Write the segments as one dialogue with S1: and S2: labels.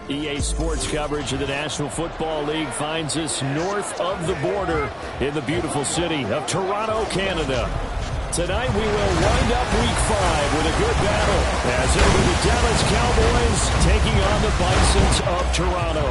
S1: EA Sports coverage of the National Football League finds us north of the border in the beautiful city of Toronto, Canada. Tonight we will wind up Week 5 with a good battle as it'll be the Dallas Cowboys taking on the Bisons of Toronto.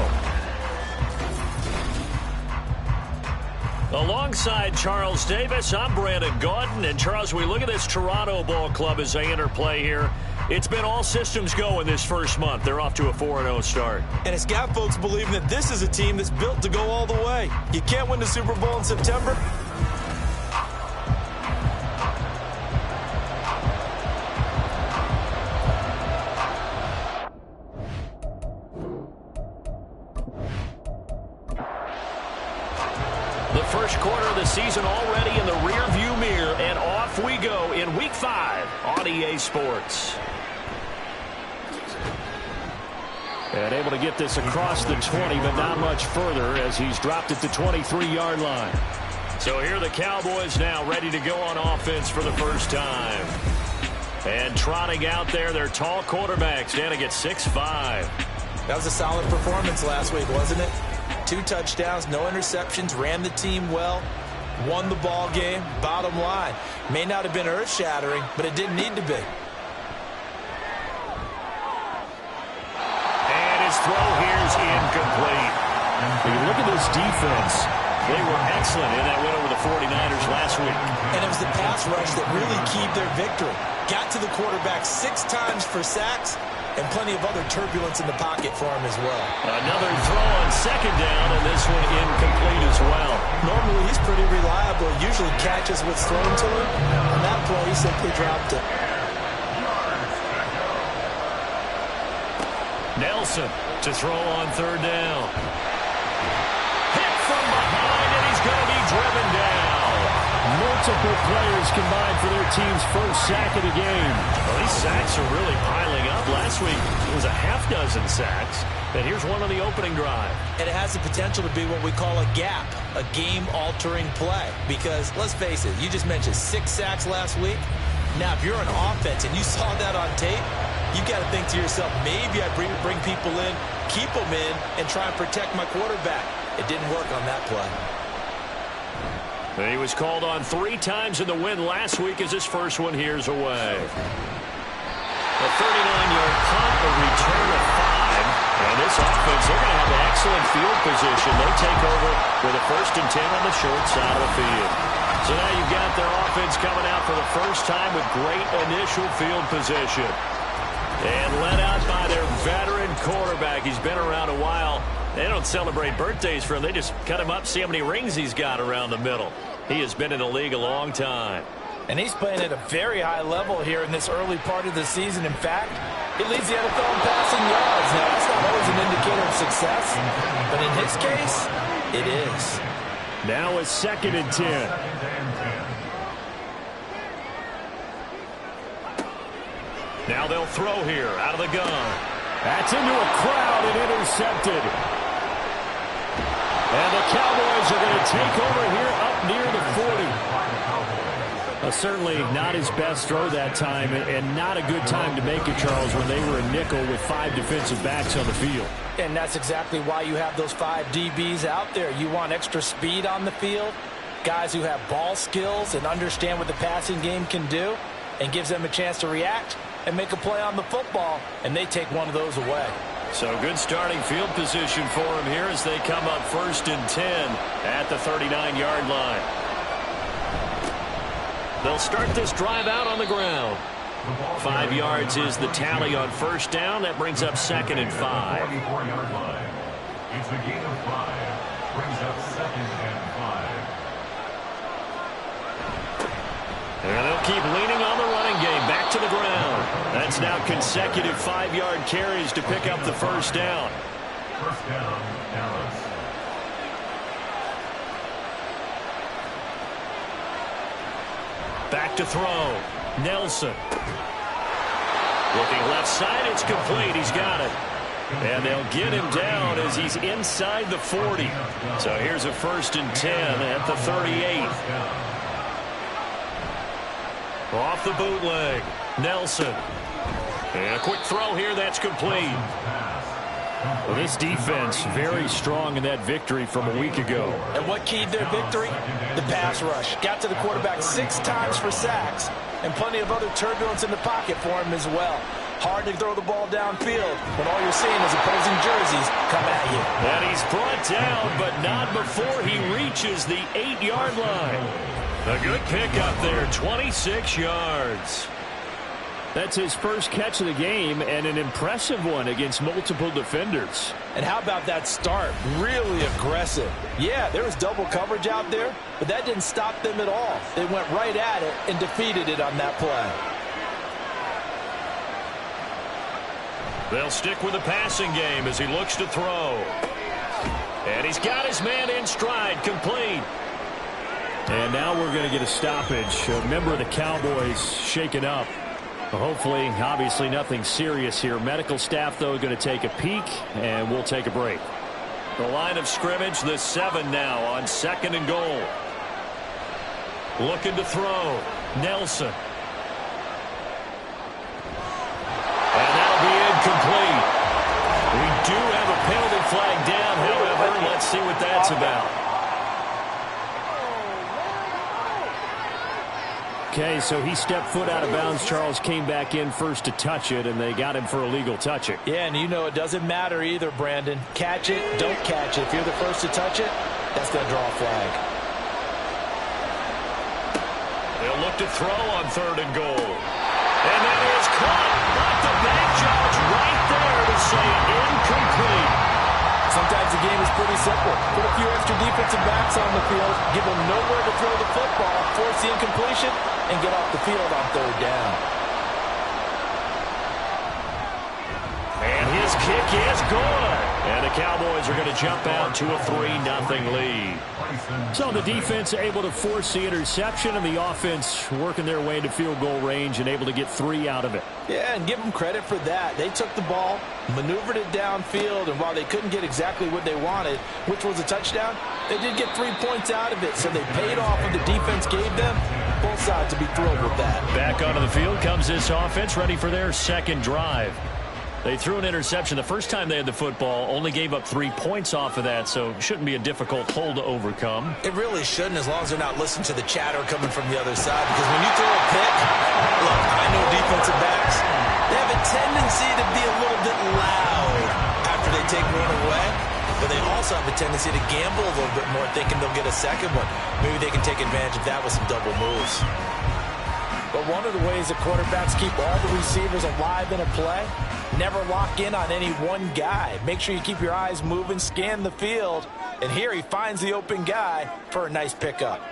S1: Alongside Charles Davis, I'm Brandon Gaudin. And Charles, we look at this Toronto ball club as they enter play here. It's been all systems go in this first month. They're off to a 4-0 start.
S2: And it's got folks believing that this is a team that's built to go all the way. You can't win the Super Bowl in September.
S1: The first quarter of the season already in the rearview mirror, and off we go in Week 5 on EA Sports. And able to get this across the 20, but not much further as he's dropped at the 23-yard line. So here are the Cowboys now ready to go on offense for the first time. And trotting out there, their tall quarterback standing at 6'5".
S2: That was a solid performance last week, wasn't it? 2 touchdowns, no interceptions, ran the team well, won the ball game. Bottom line, may not have been earth-shattering, but it didn't need to be.
S1: His throw here is incomplete. When you look at this defense, they were excellent in that win over the 49ers last week.
S2: And it was the pass rush that really keyed their victory. Got to the quarterback 6 times for sacks and plenty of other turbulence in the pocket for him as well.
S1: Another throw on second down, and this one incomplete as well.
S2: Normally he's pretty reliable. Usually catches what's thrown to him. On that play, he simply dropped it.
S1: Nelson to throw on third down. Hit from behind, and he's going to be driven down. Multiple players combined for their team's first sack of the game. Well, these sacks are really piling up. Last week, it was a half-dozen sacks. And here's one on the opening drive.
S2: And it has the potential to be what we call a gap, a game-altering play. Because, let's face it, you just mentioned 6 sacks last week. Now, if you're an offense and you saw that on tape, you've got to think to yourself, maybe I bring people in, keep them in, and try and protect my quarterback. It didn't work on that play.
S1: He was called on 3 times in the win last week as his first one here's away. A 39-yard punt, a return of 5. And this offense, they're going to have an excellent field position. They take over with a 1st and 10 on the short side of the field. So now you've got their offense coming out for the first time with great initial field position. And led out by their veteran quarterback. He's been around a while. They don't celebrate birthdays for him. They just cut him up, see how many rings he's got around the middle. He has been in the league a long time.
S2: And he's playing at a very high level here in this early part of the season. In fact, he leads the NFL in passing yards. Now, that's not always an indicator of success, but in his case, it is.
S1: Now a 2nd and 10. Now they'll throw here out of the gun. That's into a crowd and intercepted. And the Cowboys are going to take over here up near the 40. Certainly not his best throw that time, and not a good time to make it, Charles, when they were a nickel with 5 defensive backs on the field.
S2: And that's exactly why you have those 5 DBs out there. You want extra speed on the field, guys who have ball skills and understand what the passing game can do, and gives them a chance to react and make a play on the football, and they take one of those away.
S1: So good starting field position for him here as they come up 1st and 10 at the 39-yard line. They'll start this drive out on the ground. 5 yards is the tally on 1st down. That brings up 2nd and 5.
S3: It's a gain of 5. Brings up 2nd and 5.
S1: And they'll keep leaning on the running game. Back to the ground. That's now consecutive 5-yard carries to pick up the 1st down.
S3: 1st down, Dallas.
S1: Back to throw. Nelson. Looking left side, it's complete. He's got it. And they'll get him down as he's inside the 40. So here's a 1st and 10 at the 38. Off the bootleg. Nelson. And a quick throw here that's complete. Well, this defense very strong in that victory from a week ago.
S2: And what keyed their victory? The pass rush. Got to the quarterback 6 times for sacks, and plenty of other turbulence in the pocket for him as well. Hard to throw the ball downfield when all you're seeing is opposing jerseys come at you.
S1: And he's brought down, but not before he reaches the 8-yard line. A good pickup there, 26 yards. That's his first catch of the game, and an impressive one against multiple defenders.
S2: And how about that start? Really aggressive. Yeah, there was double coverage out there, but that didn't stop them at all. They went right at it and defeated it on that play.
S1: They'll stick with the passing game as he looks to throw. And he's got his man in stride, complete. And now we're going to get a stoppage. A member of the Cowboys shaken up. Hopefully, obviously nothing serious here. Medical staff, though, going to take a peek, and we'll take a break. The line of scrimmage, the 7 now on 2nd and goal. Looking to throw. Nelson. And that'll be incomplete. We do have a penalty flag down, however. Let's see what that's about. Okay, so he stepped foot out of bounds. Charles came back in first to touch it, and they got him for illegal touching.
S2: Yeah, and you know it doesn't matter either, Brandon. Catch it, don't catch it. If you're the first to touch it, that's going to draw a flag.
S1: They'll look to throw on 3rd and goal. And that is caught. But the back judge right there to say incomplete.
S2: Sometimes the game is pretty simple. Put a few extra defensive backs on the field, give them nowhere to throw the football, force the incompletion, and get off the field on 3rd down.
S1: And his kick is good. And the Cowboys are going to jump out to a 3-0 lead. So the defense able to force the interception, and the offense working their way into field goal range and able to get 3 out of it.
S2: Yeah, and give them credit for that. They took the ball, maneuvered it downfield, and while they couldn't get exactly what they wanted, which was a touchdown, they did get 3 points out of it, so they paid off what the defense gave them. Both sides to be thrilled with that.
S1: Back onto the field comes this offense, ready for their 2nd drive. They threw an interception the first time they had the football, only gave up 3 points off of that, so it shouldn't be a difficult hole to overcome.
S2: It really shouldn't, as long as they're not listening to the chatter coming from the other side, because when you throw a pick, look, I know defensive backs, they have a tendency to be a little bit loud after they take one away, but they also have a tendency to gamble a little bit more, thinking they'll get a second one. Maybe they can take advantage of that with some double moves. But one of the ways that quarterbacks keep all the receivers alive in a play, never lock in on any one guy. Make sure you keep your eyes moving, scan the field. And here he finds the open guy for a nice pickup.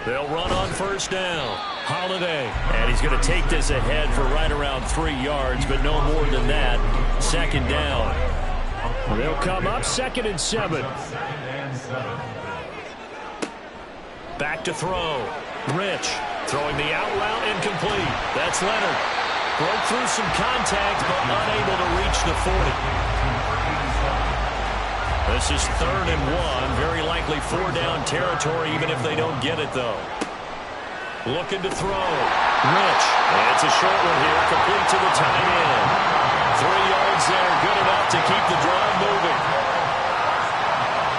S1: They'll run on 1st down. Holiday. And he's going to take this ahead for right around 3 yards, but no more than that. 2nd down. They'll come up 2nd and 7. Back to throw. Rich throwing the out route, incomplete. That's Leonard. Broke through some contact, but unable to reach the 40. This is 3rd and 1. Very likely 4-down territory, even if they don't get it, though. Looking to throw. Rich. And it's a short one here, complete to the tight end. 3 yards there, good enough to keep the drive moving.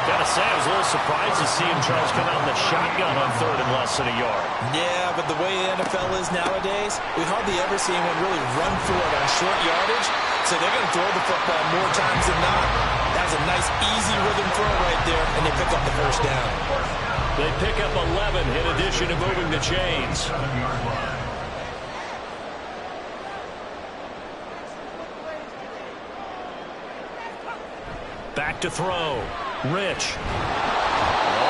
S1: Gotta say, I was a little surprised to see him, Charles, come out in the shotgun on 3rd and less than a yard.
S2: Yeah, but the way the NFL is nowadays, we hardly ever see anyone really run through it on short yardage, so they're going to throw the football more times than not. That's a nice, easy rhythm throw right there, and they pick up the 1st down.
S1: They pick up 11 in addition to moving the chains. Back to throw. Rich.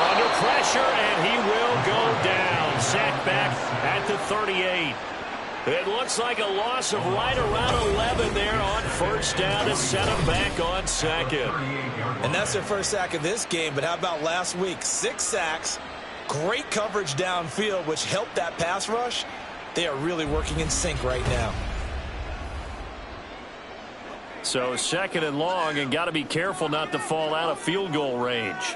S1: Under pressure, and he will go down. Sacked back at the 38. It looks like a loss of right around 11 there on 1st down to set him back on 2nd.
S2: And that's their first sack of this game, but how about last week? 6 sacks, great coverage downfield, which helped that pass rush. They are really working in sync right now.
S1: So 2nd and long, and got to be careful not to fall out of field goal range.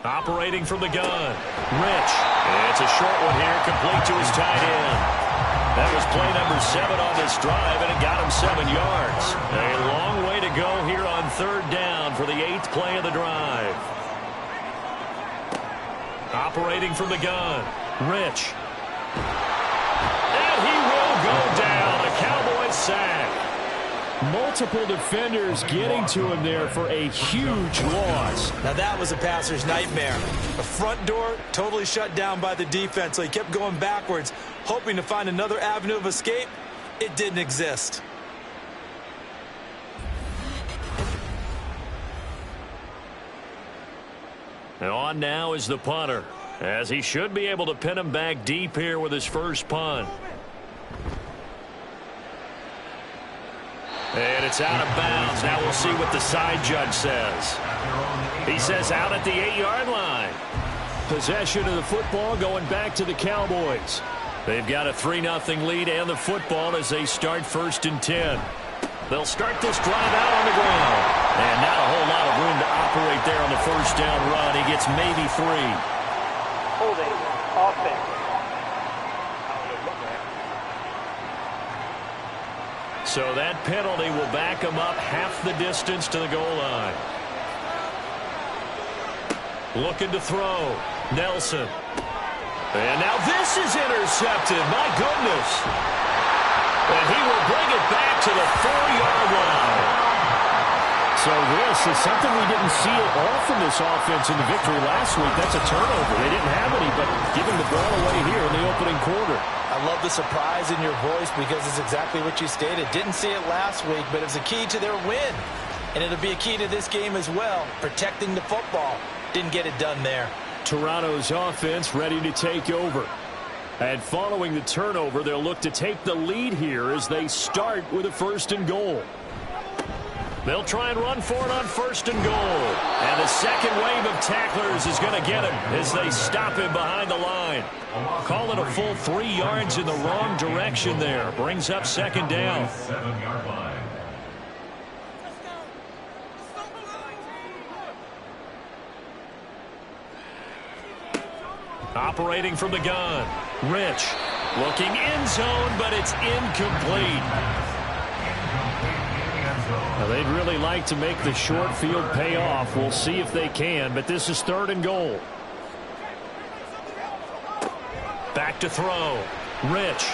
S1: Operating from the gun. Rich. It's a short one here, complete to his tight end. That was play number 7 on this drive, and it got him 7 yards. A long way to go here on 3rd down for the 8th play of the drive. Operating from the gun, Rich. And he will go down. A Cowboy sack.
S4: Multiple defenders getting to him there for a huge loss.
S2: Now that was a passer's nightmare. The front door totally shut down by the defense, so he kept going backwards, hoping to find another avenue of escape. It didn't exist.
S1: And on now is the punter, as he should be able to pin him back deep here with his first punt. And it's out of bounds. Now we'll see what the side judge says. He says out at the 8-yard line.
S4: Possession of the football going back to the Cowboys.
S1: They've got a 3-0 lead and the football as they start 1st and 10. They'll start this drive out on the ground. And not a whole lot of room to operate there on the 1st down run. He gets maybe 3.
S5: Holding offense.
S1: So that penalty will back him up half the distance to the goal line. Looking to throw. Nelson. And now this is intercepted. My goodness. And he will bring it back to the 4-yard line.
S4: So this is something we didn't see it all from this offense in the victory last week. That's a turnover. They didn't have any, but giving the ball away here in the opening quarter.
S2: I love the surprise in your voice because it's exactly what you stated. Didn't see it last week, but it was a key to their win. And it'll be a key to this game as well, protecting the football. Didn't get it done there.
S4: Toronto's offense ready to take over. And following the turnover, they'll look to take the lead here as they start with a 1st and goal.
S1: They'll try and run for it on 1st and goal. And the second wave of tacklers is going to get him as they stop him behind the line. Call it a full 3 yards in the wrong direction there. Brings up 2nd down.
S3: 7-yard line.
S1: Operating from the gun. Rich. Looking end zone, but it's incomplete.
S4: Now, they'd really like to make the short field pay off. We'll see if they can, but this is 3rd and goal.
S1: Back to throw. Rich.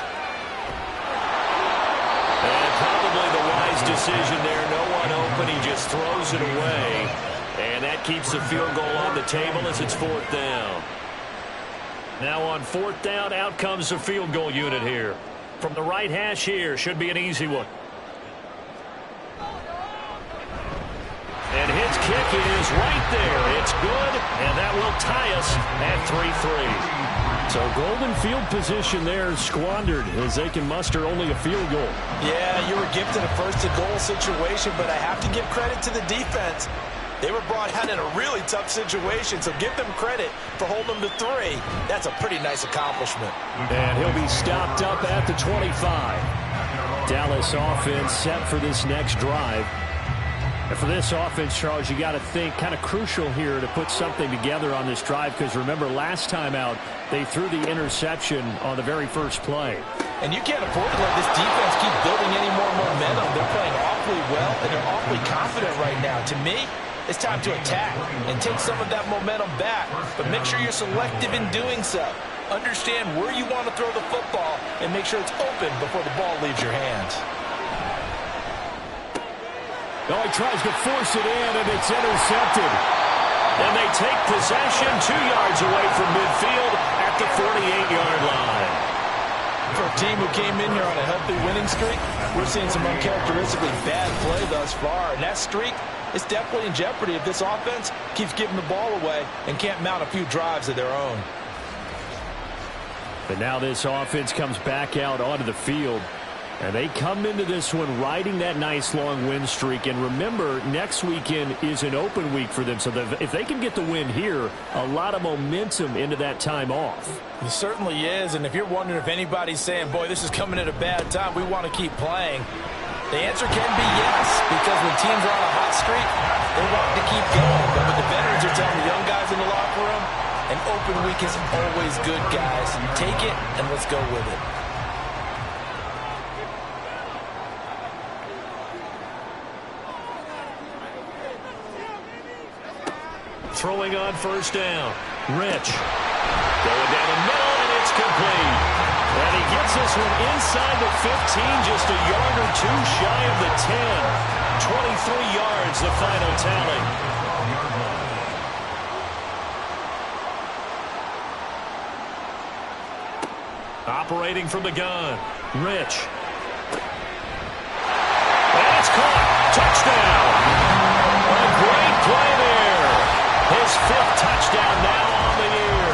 S1: And probably the wise decision there. No one open. He just throws it away. And that keeps the field goal on the table as it's 4th down. Now on 4th down, out comes the field goal unit here. From the right hash here, should be an easy one. And his kick is right there. It's good, and that will tie us at 3-3.
S4: So golden field position there squandered as they can muster only a field goal.
S2: Yeah, you were gifted a 1st and goal situation, but I have to give credit to the defense. They were brought out in a really tough situation, so give them credit for holding them to 3. That's a pretty nice accomplishment.
S4: And he'll be stopped up at the 25. Dallas offense set for this next drive. And for this offense, Charles, you got to think kind of crucial here to put something together on this drive, because remember last time out they threw the interception on the very first play.
S2: And you can't afford to let this defense keep building any more momentum. They're playing awfully well, and they're awfully confident right now. To me, it's time to attack and take some of that momentum back, but make sure you're selective in doing so. Understand where you want to throw the football and make sure it's open before the ball leaves your hands.
S4: Oh, he tries to force it in, and it's intercepted.
S1: And they take possession 2 yards away from midfield at the 48-yard line.
S2: For a team who came in here on a healthy winning streak, we're seeing some uncharacteristically bad play thus far. And that streak is definitely in jeopardy if this offense keeps giving the ball away and can't mount a few drives of their own.
S4: But now this offense comes back out onto the field. And they come into this one riding that nice long win streak. And remember, next weekend is an open week for them. So if they can get the win here, a lot of momentum into that time off.
S2: It certainly is. And if you're wondering if anybody's saying, boy, this is coming at a bad time, we want to keep playing, the answer can be yes. Because when teams are on a hot streak, they want to keep going. But what the veterans are telling the young guys in the locker room, an open week is always good, guys. Take it and let's go with it.
S1: throwing on first down. Rich. Going down the middle, and it's complete. And he gets this one inside the 15, just a yard or two shy of the 10. 23 yards, the final tally. Operating from the gun. Rich. And it's caught. Touchdown. A great play there. His 5th touchdown now on the year.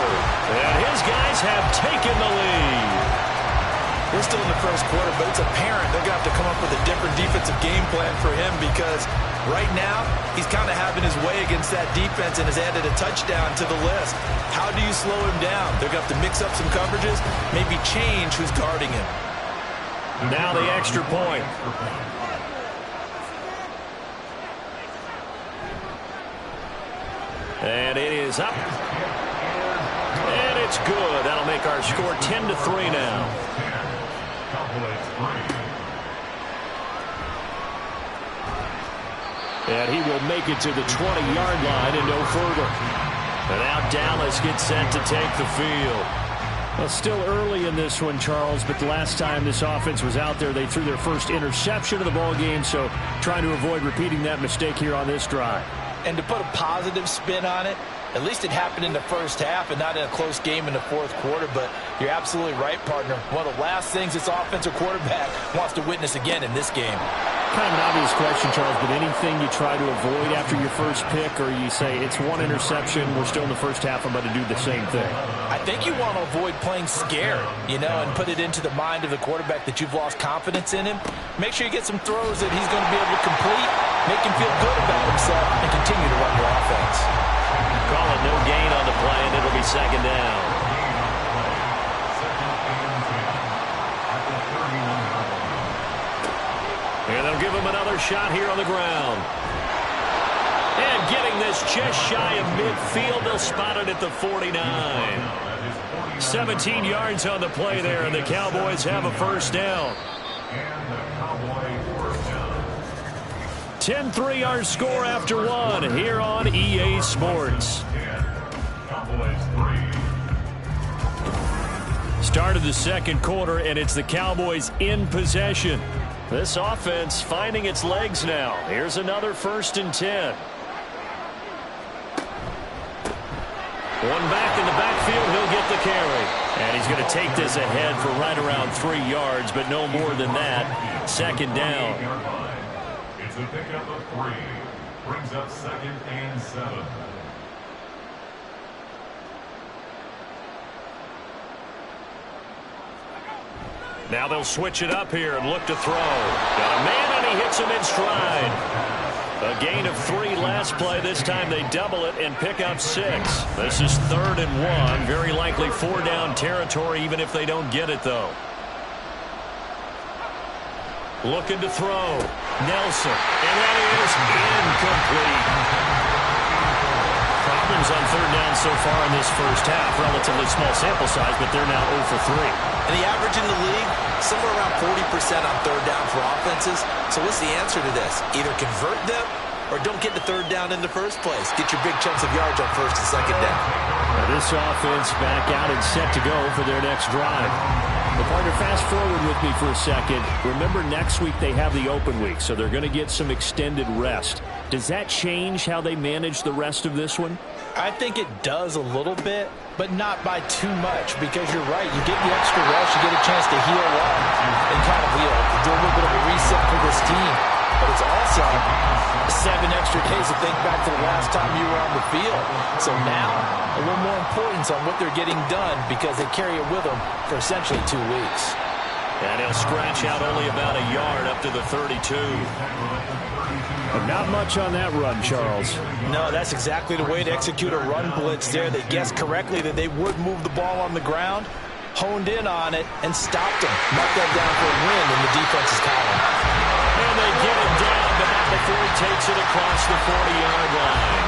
S1: And his guys have taken the lead.
S2: We're still in the first quarter, but it's apparent they're going to have to come up with a different defensive game plan for him because right now he's kind of having his way against that defense and has added a touchdown to the list. How do you slow him down? They're going to have to mix up some coverages, maybe change who's guarding him.
S1: Now the extra point. And it is up. And it's good. That'll make our score 10-3 now. And he will make it to the 20-yard line and no further. And now Dallas gets set to take the field. Well, still early in this one, Charles, but the last time this offense was out there, they threw their first interception of the ball game, so trying to avoid repeating that mistake here on this drive.
S2: And to put a positive spin on it, at least it happened in the first half and not in a close game in the fourth quarter. But you're absolutely right, partner. One of the last things this offensive quarterback wants to witness again in this game.
S4: Kind of an obvious question, Charles, but anything you try to avoid after your first pick, or you say it's one interception, we're still in the first half, I'm going to do the same thing?
S2: I think you want to avoid playing scared, and put it into the mind of the quarterback that you've lost confidence in him. Make sure you get some throws that he's going to be able to complete, make him feel good about himself, and continue to run your offense.
S1: Call it no gain on the play, and it'll be second down. And they'll give him another shot here on the ground. And getting this just shy of midfield, they'll spot it at the 49. 17 yards on the play there, and the Cowboys have a first down. 10-3 our score after one here on EA Sports. Start of the second quarter, and it's the Cowboys in possession. This offense finding its legs now. Here's another 1st and 10. One back in the backfield, he'll get the carry. And he's going to take this ahead for right around 3 yards, but no more than that. Second down.
S3: It's a pickup of 3. Brings up 2nd and 7.
S1: Now they'll switch it up here and look to throw. Got a man, and he hits him in stride. A gain of 3 last play. This time they double it and pick up 6. This is 3rd and 1. Very likely 4-down territory, even if they don't get it, though. Looking to throw. Nelson. And that is incomplete. Problems on 3rd down so far in this first half. Relatively small sample size, but they're now 0 for 3.
S2: And the average in the league, somewhere around 40% on 3rd down for offenses. So what's the answer to this? Either convert them or don't get the 3rd down in the first place. Get your big chunks of yards on 1st and 2nd down.
S4: Now this offense back out and set to go for their next drive. Well, partner, fast forward with me for a second. Remember, next week they have the open week, so they're going to get some extended rest. Does that change how they manage the rest of this one?
S2: I think it does a little bit, but not by too much, because you're right. You get the extra rest, you get a chance to heal up and kind of do a little bit of a reset for this team. But it's also 7 extra days to think back to the last time you were on the field. So now, a little more importance on what they're getting done, because they carry it with them for essentially 2 weeks.
S1: And he'll scratch out only about a yard up to the 32.
S4: But not much on that run, Charles.
S2: No, that's exactly the way to execute a run blitz there. They guessed correctly that they would move the ball on the ground, honed in on it, and stopped them. Marked that down for a win in the defense's column.
S1: And they get it down, but not before he takes it across the 40-yard line.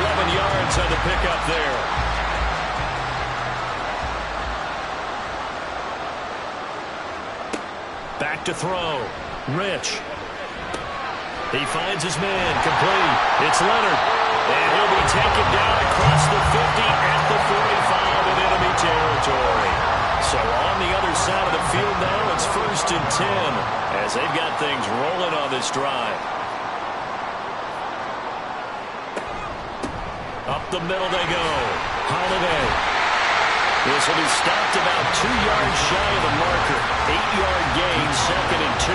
S1: 11 yards on the pickup there. Back to throw. Rich. He finds his man. Complete. It's Leonard. And he'll be taken down across the 50 at the 45 in enemy territory. So on the other side of the field now, it's 1st and 10 as they've got things rolling on this drive. Up the middle they go. Holiday. This will be stopped about 2 yards shy of the marker. 8-yard gain, 2nd and 2.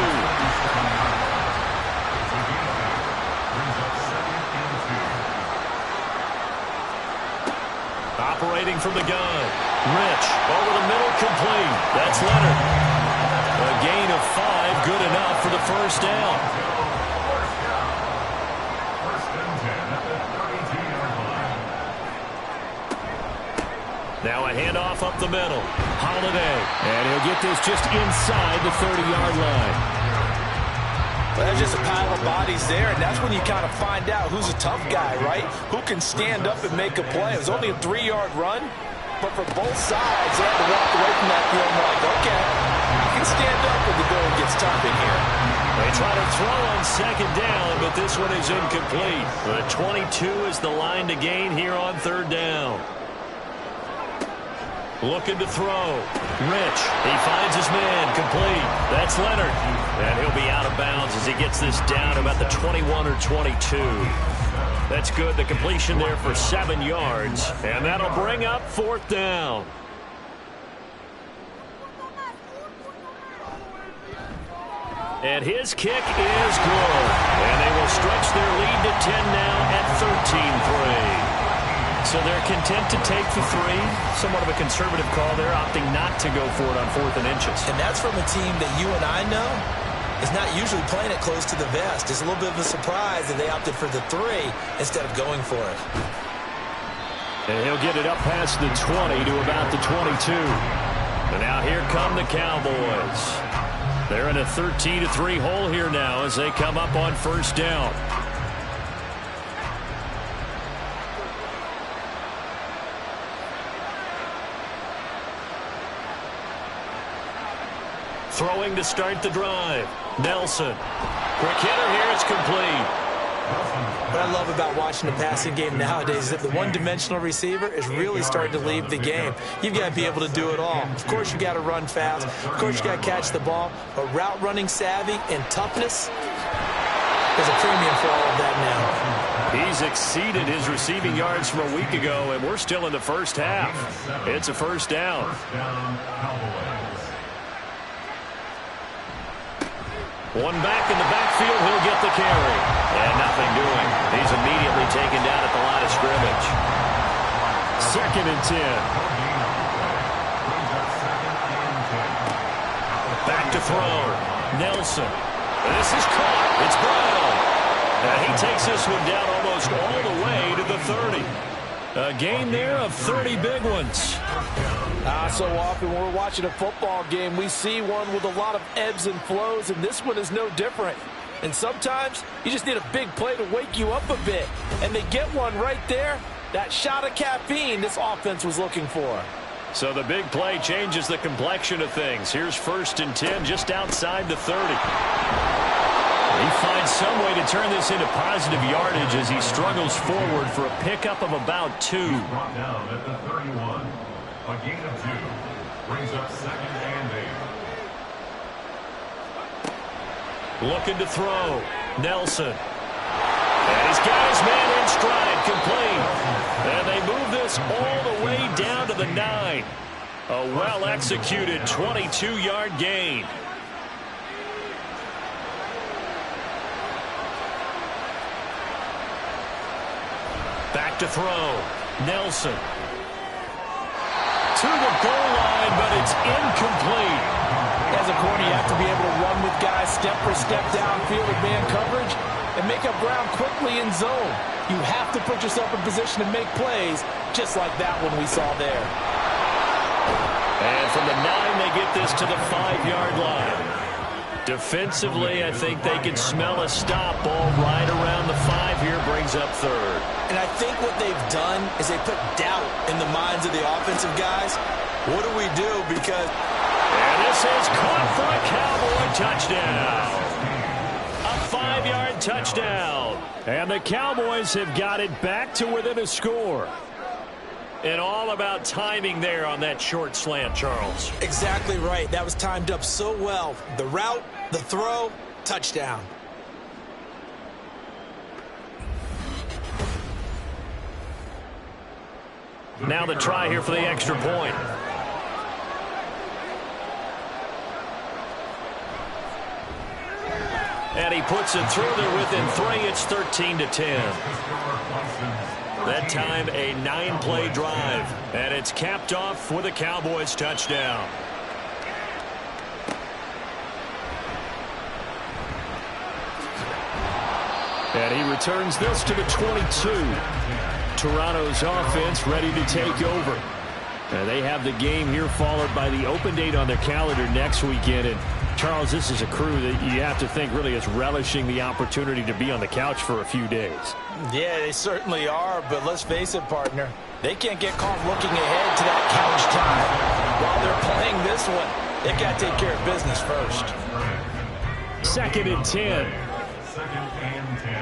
S1: Operating from the gun. Rich over the middle, complete. That's Leonard. A gain of 5, good enough for the 1st down. Now a handoff up the middle. Holiday.
S4: And he'll get this just inside the 30-yard line.
S2: Well, there's just a pile of bodies there, and that's when you kind of find out who's a tough guy, right? Who can stand up and make a play. It was only a 3-yard run, but for both sides, they had to walk away from that field like, okay, I can stand up when the going gets tough in here.
S1: They try to throw on 2nd down, but this one is incomplete. The 22 is the line to gain here on 3rd down. Looking to throw. Rich. He finds his man. Complete. That's Leonard. And he'll be out of bounds as he gets this down about the 21 or 22. That's good. The completion there for 7 yards. And that'll bring up 4th down. And his kick is good. And they will stretch their lead to 10 now at 13-3. So they're content to take the 3. Somewhat of a conservative call there, opting not to go for it on 4th and inches.
S2: And that's from a team that you and I know is not usually playing it close to the vest. It's a little bit of a surprise that they opted for the 3 instead of going for it.
S4: And he'll get it up past the 20 to about the 22.
S1: And now here come the Cowboys. They're in a 13-3 hole here now as they come up on 1st down. Throwing to start the drive. Nelson. Quick hitter here. It's complete.
S2: What I love about watching the passing game nowadays is that the one-dimensional receiver is really starting to leave the game. You've got to be able to do it all. Of course, you got to run fast. Of course, you got to catch the ball. But route running savvy and toughness, there's a premium for all of that now.
S1: He's exceeded his receiving yards from a week ago, and we're still in the 1st half. It's a 1st down. One back in the backfield, he'll get the carry. And nothing doing. He's immediately taken down at the line of scrimmage.
S4: 2nd and 10.
S1: Back to throw. Nelson. This is caught. It's Brown. And he takes this one down almost all the way to the 30. A gain there of 30 big ones.
S6: So often when we're watching a football game, we see one with a lot of ebbs and flows, and this one is no different. And sometimes you just need a big play to wake you up a bit. And they get one right there. That shot of caffeine this offense was looking for.
S1: So the big play changes the complexion of things. Here's 1st and 10 just outside the 30. He finds some way to turn this into positive yardage as he struggles forward for a pickup of about 2.
S3: Brought down at the 31. A gain of 2 brings up 2nd and 8.
S1: Looking to throw. Nelson. And he's got his man in stride, complete. And they move this all the way down to the 9. A well-executed 22-yard gain. Back to throw. Nelson. To the goal line, but it's incomplete.
S6: As a corner, you have to be able to run with guys step for step downfield with man coverage and make up ground quickly in zone. You have to put yourself in position to make plays, just like that one we saw there.
S1: And from the 9, they get this to the 5-yard line. Defensively, I think they can smell a stop. Ball right around the 5 here, brings up 3rd.
S2: And I think what they've done is they put doubt in the minds of the offensive guys. What do we do? Because...
S1: And this is caught for a Cowboy touchdown.
S6: A
S4: 5-yard touchdown. And the Cowboys have got it back to within a score. And all about timing there on that short slant, Charles.
S2: Exactly right. That was timed up so well. The route, the throw, touchdown.
S1: Now the try here for the extra point. And he puts it through there within 3. It's 13-10. That time a 9-play drive. And it's capped off with a Cowboys touchdown.
S4: And he returns this to the 22. Toronto's offense ready to take over. And they have the game here followed by the open date on their calendar next weekend. And Charles, this is a crew that you have to think really is relishing the opportunity to be on the couch for a few days.
S2: Yeah, they certainly are, but let's face it, partner. They can't get caught looking ahead to that couch time. While they're playing this one, they've got to take care of business first.
S4: 2nd and 10.
S3: 2nd and 10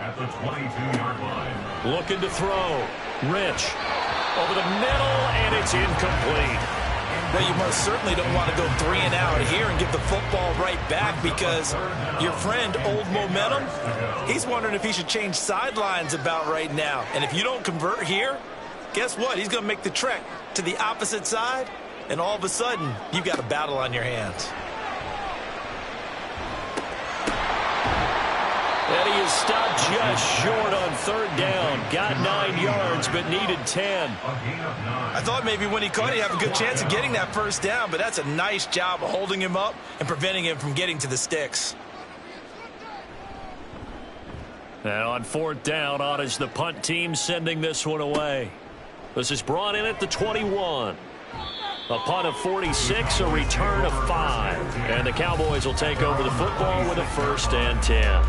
S3: at the 22-yard line.
S1: Looking to throw. Rich. Over the middle, and it's incomplete.
S2: Well, you most certainly don't want to go 3 and out here and give the football right back because your friend, Old Momentum, he's wondering if he should change sidelines about right now. And if you don't convert here, guess what? He's going to make the trek to the opposite side, and all of a sudden, you've got a battle on your hands.
S1: And he is stopped just short on 3rd down. Got 9 yards, but needed 10.
S3: I
S2: I thought maybe when he caught it, he'd have a good chance of getting that 1st down, but that's a nice job of holding him up and preventing him from getting to the sticks.
S1: And on 4th down, on is the punt team sending this one away. This is brought in at the 21. A punt of 46, a return of 5. And the Cowboys will take over the football with a 1st and 10.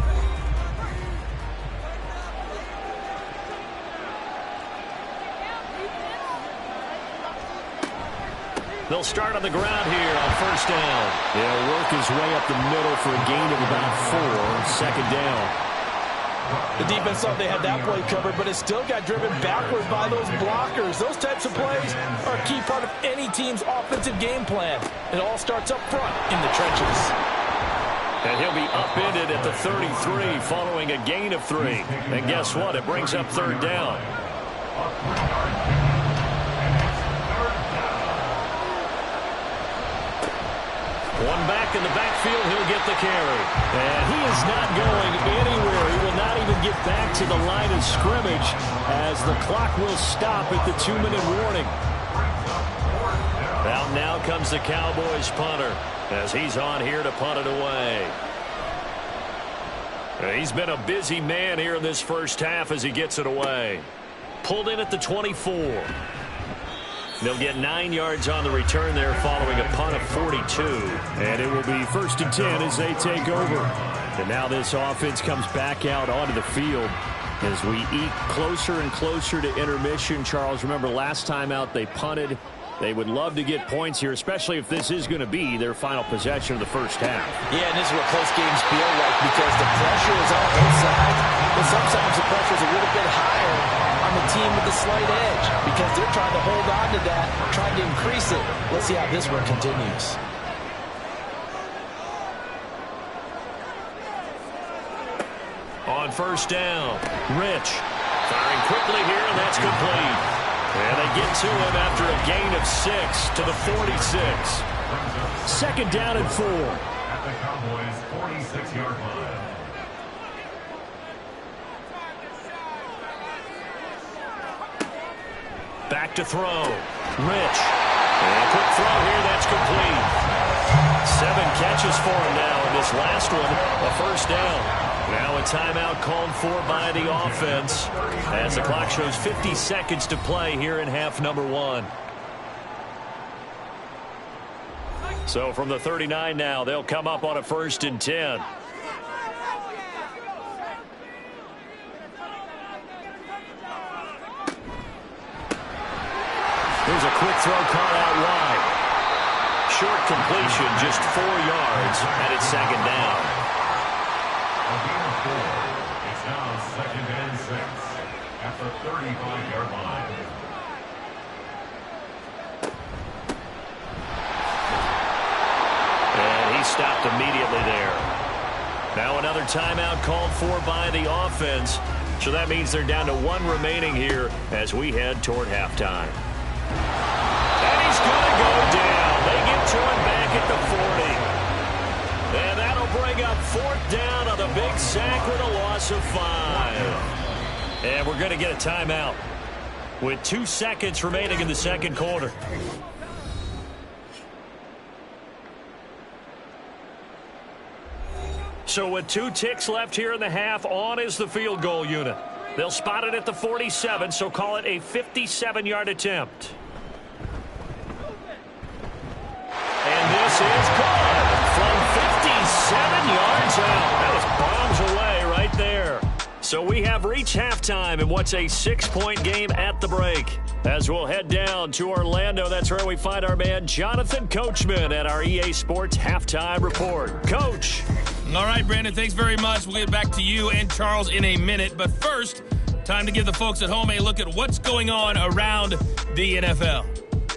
S1: They'll start on the ground here on 1st down.
S4: He'll work his way up the middle for a gain of about 4. 2nd down.
S6: The defense thought they had that play covered, but it still got driven backward by those blockers. Those types of plays are a key part of any team's offensive game plan. It all starts up front in the trenches.
S1: And he'll be upended at the 33 following a gain of 3. And guess what? It brings up 3rd down. One back in the backfield, he'll get the carry.
S4: And he is not going anywhere. He will not even get back to the line of scrimmage as the clock will stop at the 2-minute warning.
S1: Out now comes the Cowboys punter as he's on here to punt it away. He's been a busy man here in this 1st half as he gets it away. Pulled in at the 24. They'll get 9 yards on the return there following a punt of 42.
S4: And it will be 1st and 10 as they take over. And now this offense comes back out onto the field as we eke closer and closer to intermission. Charles, remember last time out they punted. They would love to get points here, especially if this is going to be their final possession of the 1st half.
S2: Yeah, and this is what close games feel like because the pressure is on both sides, but sometimes the pressure is a little bit higher on the team with the slight edge because they're trying to hold on to that, trying to increase it. Let's see how this one continues.
S1: On 1st down, Rich firing quickly here, and that's complete. And they get to him after a gain of 6 to the 46.
S4: 2nd down and 4.
S3: At the Cowboys' 46-yard line.
S1: Back to throw. Rich. And a quick throw here, that's complete. 7 catches for him now, and this last one, a 1st down. Now a timeout called for by the offense as the clock shows 50 seconds to play here in half number 1. So from the 39 now, they'll come up on a 1st and 10. Here's a quick throw caught out wide. Short completion, just 4 yards, and it's 2nd down.
S3: A gain of 4. It's now 2nd and 6 at the 35-yard line.
S1: And he stopped immediately there. Now another timeout called for by the offense. So that means they're down to 1 remaining here as we head toward halftime. And he's going to go down. They get to him back at the 40. And that'll bring up 4th down on the big sack with a loss of 5. And we're going to get a timeout with 2 seconds remaining in the second quarter. So with 2 ticks left here in the half, on is the field goal unit. They'll spot it at the 47, so call it a 57-yard attempt. And this is good from 57 yards out. That is bombs away right there. So we have reached halftime in what's a 6-point game at the break. As we'll head down to Orlando, that's where we find our man Jonathan Coachman at our EA Sports Halftime Report. Coach.
S7: All right, Brandon, thanks very much. We'll get back to you and Charles in a minute. But first, time to give the folks at home a look at what's going on around the NFL.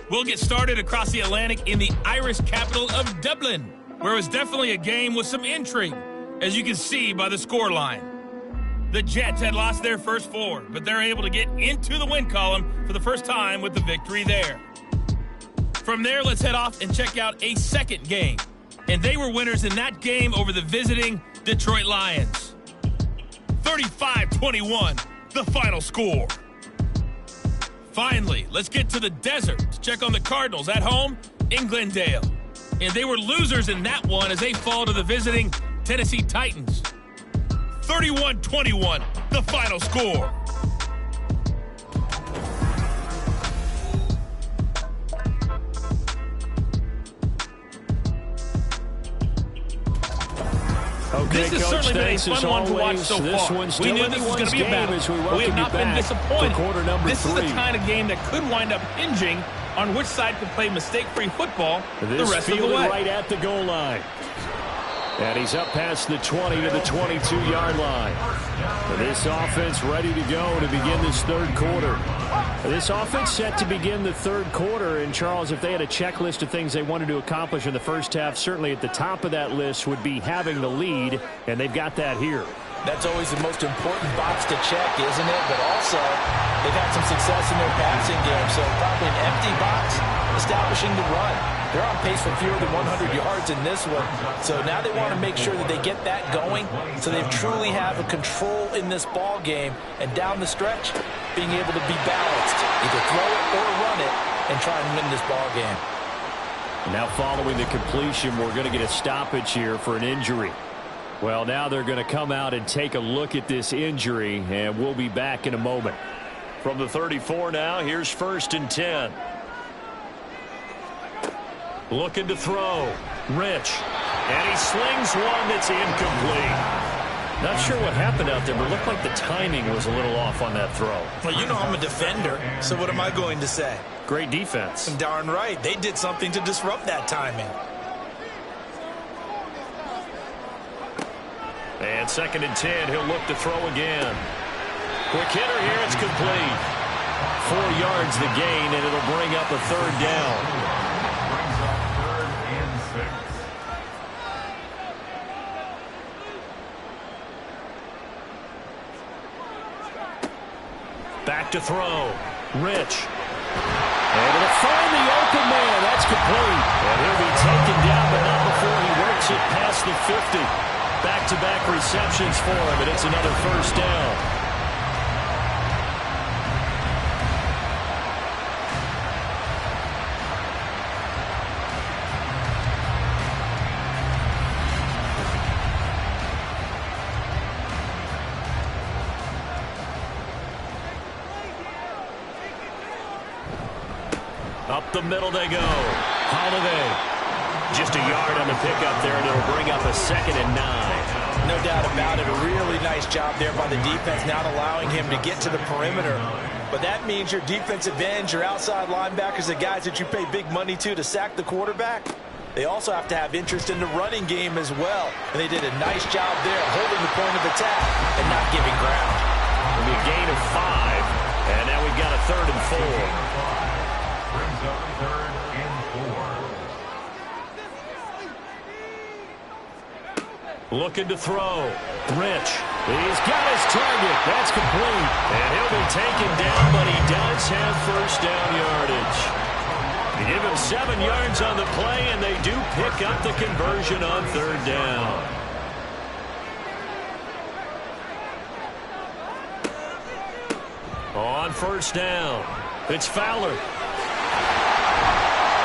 S7: We'll get started across the Atlantic in the Irish capital of Dublin, where it was definitely a game with some intrigue, as you can see by the scoreline. The Jets had lost their first 4, but they're able to get into the win column for the first time with the victory there. From there, let's head off and check out a second game. And they were winners in that game over the visiting Detroit Lions. 35-21, the final score. Finally, let's get to the desert to check on the Cardinals at home in Glendale. And they were losers in that one as they fall to the visiting Tennessee Titans. 31-21, the final score.
S4: Okay,
S7: this has
S4: Coach,
S7: certainly been a fun one to watch so far. We knew this was going to be a battle. We have not been disappointed. This is the kind of game that could wind up hinging on which side can play mistake-free football the rest of the way.
S4: Right at the goal line. And he's up past the 20 to the 22-yard line. And this offense ready to go to begin this third quarter. This offense set to begin the third quarter. And, Charles, if they had a checklist of things they wanted to accomplish in the first half, certainly at the top of that list would be having the lead, and they've got that here.
S2: That's always the most important box to check, isn't it? But also, they've had some success in their passing game, so probably an empty box establishing the run. They're on pace for fewer than 100 yards in this one, so now they want to make sure that they get that going so they truly have a control in this ball game, and down the stretch, being able to be balanced, either throw it or run it, and try and win this ball game.
S4: Now following the completion, we're going to get a stoppage here for an injury. Well, now they're going to come out and take a look at this injury, and we'll be back in a moment.
S1: From the 34 now, here's 1st and 10. Looking to throw. Rich. And he slings one that's incomplete. Not sure what happened out there, but it looked like the timing was a little off on that throw.
S2: Well, you know I'm a defender, so what am I going to say?
S1: Great defense.
S2: Darn right. They did something to disrupt that timing.
S1: And 2nd and 10, he'll look to throw again. Quick hitter here, it's complete. 4 yards the gain, and it'll bring up a 3rd down.
S3: Brings up 3rd and 6.
S1: Back to throw. Rich. And it'll find the open man. That's complete. And he'll be taken down, but not before he works it past the 50. Back-to-back receptions for him, and it's another 1st down. Up the middle they go. Holiday. Just a yard on the pickup there, and it'll bring up a 2nd and 9.
S2: No doubt about it. A really nice job there by the defense, not allowing him to get to the perimeter. But that means your defensive ends, your outside linebackers, the guys that you pay big money to sack the quarterback, they also have to have interest in the running game as well. And they did a nice job there holding the point of attack and not giving ground.
S1: It'll be a gain of 5, and now we've got a 3rd and 4.
S3: Brings up 3rd and 4.
S1: Looking to throw. Rich. He's got his target. That's complete. And he'll be taken down, but he does have first down yardage. They give him 7 yards on the play, and they do pick up the conversion on 3rd down. On 1st down, it's Fowler.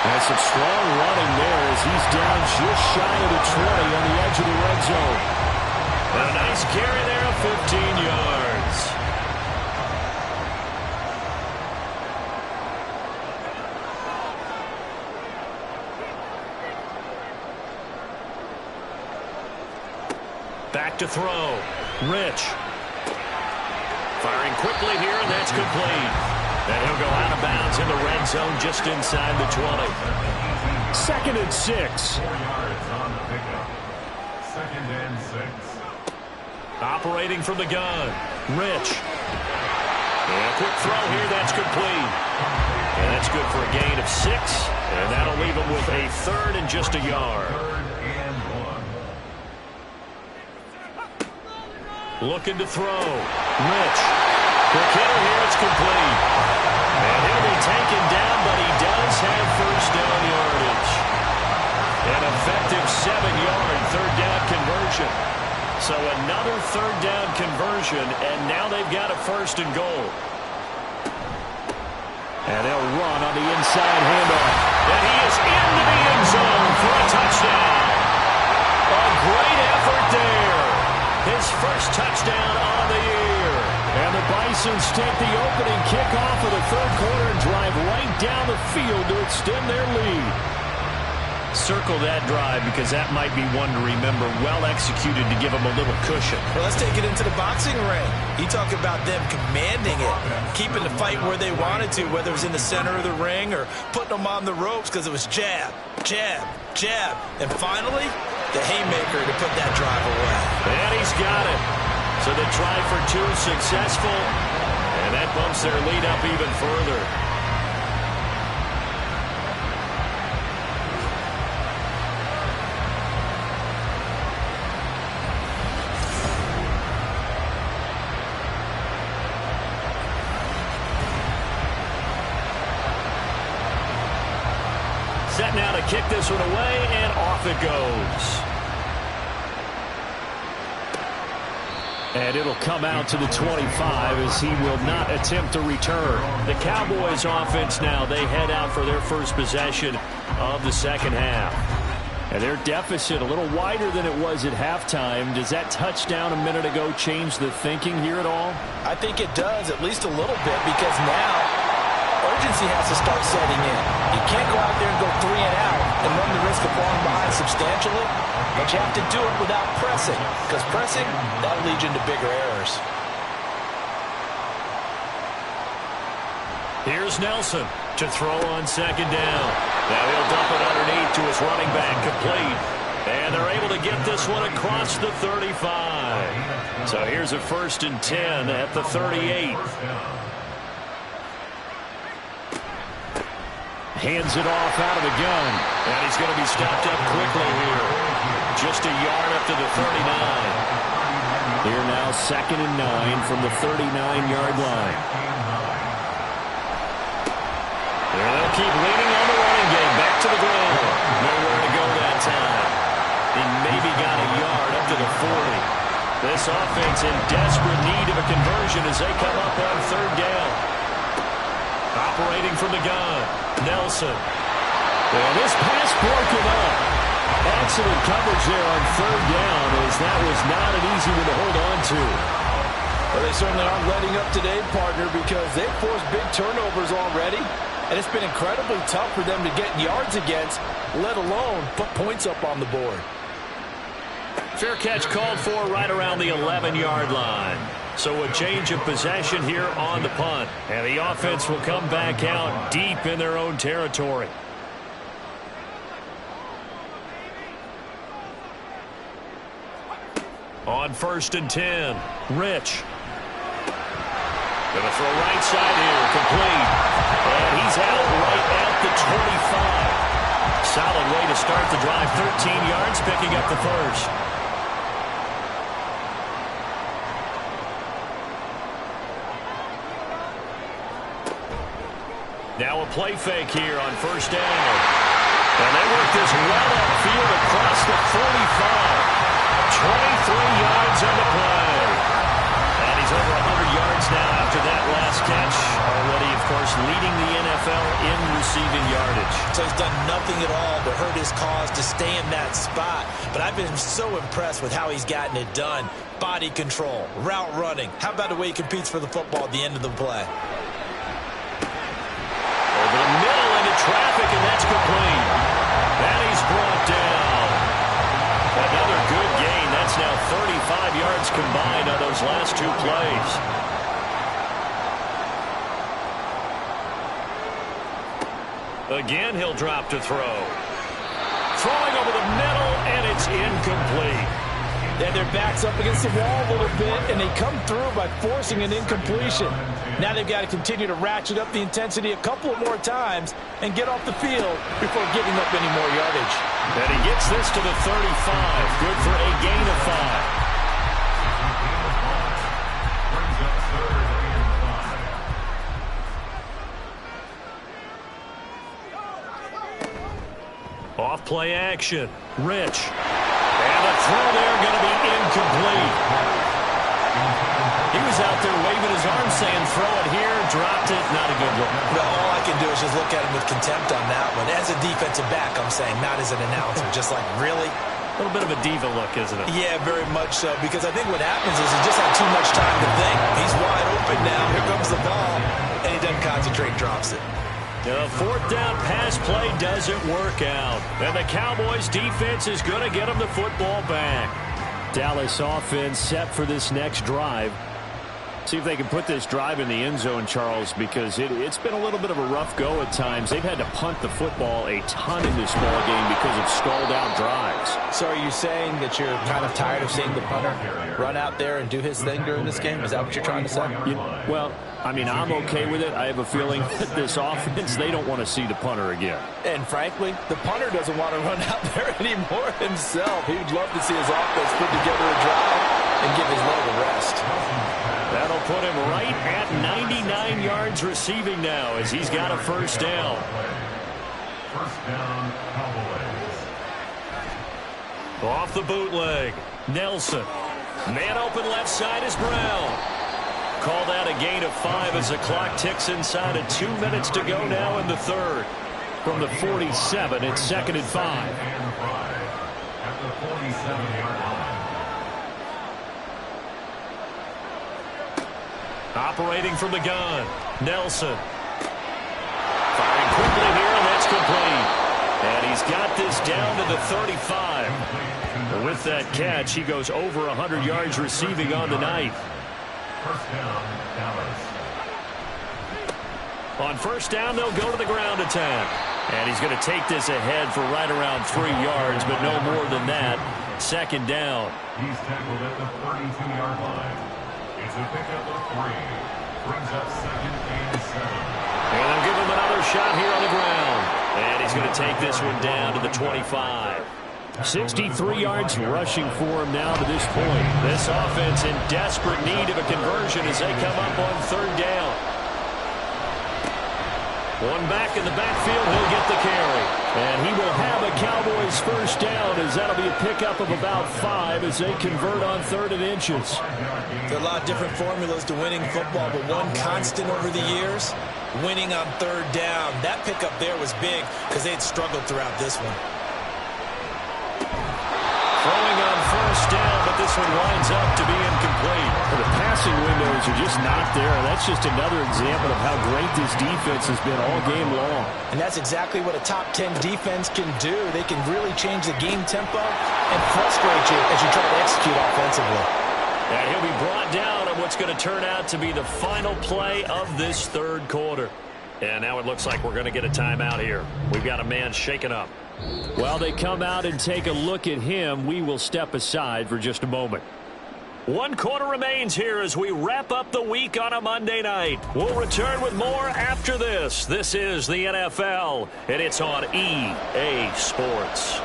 S4: That's some strong running there as he's down just shy of the 20 on the edge of the red zone.
S1: And a nice carry there of 15 yards. Back to throw. Rich. Firing quickly here, and that's complete. And he'll go out of bounds in the red zone just inside the 20.
S4: 2nd and 6.
S3: 4 yards on the pickup. 2nd and 6.
S1: Operating from the gun. Rich. And a quick throw here, that's complete. And that's good for a gain of 6. And that'll leave him with a 3rd and just a yard.
S3: 3rd and 1.
S1: Looking to throw. Rich. Quick hitter here, it's complete. And he'll be taken down, but he does have first down yardage. An effective 7-yard 3rd down conversion. So another 3rd down conversion, and now they've got a 1st and goal.
S4: And they'll run on the inside handoff.
S1: And he is into the end zone for a touchdown. A great effort there. His first touchdown on the year.
S4: And the Bisons take the opening kickoff of the 3rd quarter and drive right down the field to extend their lead.
S1: Circle that drive because that might be one to remember. Well executed to give him a little cushion.
S2: Well, let's take it into the boxing ring. You talk about them commanding it, keeping the fight where they wanted to, whether it was in the center of the ring or putting them on the ropes because it was jab, jab, jab. And finally, the haymaker to put that drive away.
S1: And he's got it. So the try for 2 successful, and that bumps their lead up even further. Set now to kick this one away, and off it goes.
S4: And it'll come out to the 25 as he will not attempt to return.
S1: The Cowboys offense now, they head out for their first possession of the 2nd half.
S4: And their deficit a little wider than it was at halftime. Does that touchdown a minute ago change the thinking here at all?
S2: I think it does, at least a little bit, because now urgency has to start setting in. You can't go out there and go 3 and out and run the risk of falling behind substantially, but you have to do it without pressing, because pressing, that'll lead you into bigger errors.
S1: Here's Nelson to throw on 2nd down. Now he'll dump it underneath to his running back, complete. And they're able to get this one across the 35. So here's a 1st and 10 at the 38.
S4: Hands it off out of the gun.
S1: And he's going to be stopped up quickly here. Just a yard up to the 39.
S4: Here now 2nd and 9 from the 39-yard line.
S1: There they'll keep leaning on the running game. Back to the ground. Nowhere to go that time. He maybe got a yard up to the 40. This offense in desperate need of a conversion as they come up on 3rd down. Operating from the gun. Nelson.
S4: Well, this pass broken up. Excellent coverage there on 3rd down as that was not an easy one to hold on to.
S6: Well, they certainly aren't letting up today, partner, because they've forced big turnovers already, and it's been incredibly tough for them to get yards against, let alone put points up on the board.
S1: Fair catch called for right around the 11-yard line. So a change of possession here on the punt. And the offense will come back out deep in their own territory. On 1st and 10, Rich. Going to throw right side here, complete. And he's out right at the 25. Solid way to start the drive. 13 yards, picking up the first. Now a play fake here on 1st down. And they work this well upfield across the 45. 23 yards on the play. And he's over 100 yards now after that last catch. Already, of course, leading the NFL in receiving yardage.
S2: So he's done nothing at all to hurt his cause to stay in that spot. But I've been so impressed with how he's gotten it done. Body control, route running. How about the way he competes for the football at the end of the play?
S1: Over the middle into traffic, and that's complete. And he's brought down. Another good gain. That's now 35 yards combined on those last two plays. Again, he'll drop to throw. Throwing over the middle, and it's incomplete.
S6: And their back's up against the wall a little bit, and they come through by forcing an incompletion. Now they've got to continue to ratchet up the intensity a couple of more times and get off the field before giving up any more yardage.
S1: And he gets this to the 35. Good for a gain of 5. Off play action. Rich. And a throw there going to be incomplete. He was out there waving his arm saying throw it here, dropped it, not a good look.
S2: Well, all I can do is just look at him with contempt on that one. As a defensive back, I'm saying, not as an announcer. Just like, really?
S1: A little bit of a diva look, isn't it?
S2: Yeah, very much so, because I think what happens is he just had too much time to think. He's wide open now. Here comes the ball, and he doesn't concentrate, drops it.
S1: The 4th down pass play doesn't work out. And the Cowboys defense is going to get them the football back.
S4: Dallas offense set for this next drive. See if they can put this drive in the end zone, Charles, because it's been a little bit of a rough go at times. They've had to punt the football a ton in this ball game because of stalled-out drives.
S2: So are you saying that you're kind of tired of seeing the punter run out there and do his thing during this game? Is that what you're trying to say?
S4: Well, I mean, I'm okay with it. I have a feeling that this offense, they don't want to see the punter again.
S6: And frankly, the punter doesn't want to run out there anymore himself. He would love to see his offense put together a drive and give his leg a rest.
S1: That'll put him right at 99 yards receiving now as he's got a 1st down.
S3: 1st down, Cowboys.
S1: Off the bootleg. Nelson. Man open left side is Brown. Call that a gain of 5 as the clock ticks inside of 2 minutes to go now in the 3rd.
S4: From the 47, it's 2nd and 5.
S3: At the 47-yard line.
S1: Operating from the gun. Nelson. Firing quickly here, and that's complete. And he's got this down to the 35. And with that catch, he goes over 100 yards receiving on the night.
S3: 1st down, Dallas.
S1: On 1st down, they'll go to the ground attack. And he's going to take this ahead for right around 3 yards, but no more than that. 2nd down.
S3: He's tackled at the 32-yard line. It's a pickup of 3. Brings up 2nd and 7.
S1: And they'll give him another shot here on the ground. And he's going to take this one down to the 25.
S4: 63 yards rushing for him now to this point.
S1: This offense in desperate need of a conversion as they come up on 3rd down. One back in the backfield, he'll get the carry. And he will have a Cowboys 1st down as that'll be a pickup of about 5 as they convert on 3rd and inches.
S2: There are a lot of different formulas to winning football, but one constant over the years, winning on 3rd down. That pickup there was big because they had struggled throughout this one.
S1: Throwing on 1st down, but this one winds up to be incomplete.
S4: Well, the passing windows are just not there. That's just another example of how great this defense has been all game long.
S2: And that's exactly what a top 10 defense can do. They can really change the game tempo and frustrate you as you try to execute offensively.
S1: And he'll be brought down on what's going to turn out to be the final play of this 3rd quarter. And now it looks like we're going to get a timeout here. We've got a man shaken up.
S4: While they come out and take a look at him, we will step aside for just a moment.
S1: 1 quarter remains here as we wrap up the week on a Monday night. We'll return with more after this. This is the NFL, and it's on EA Sports.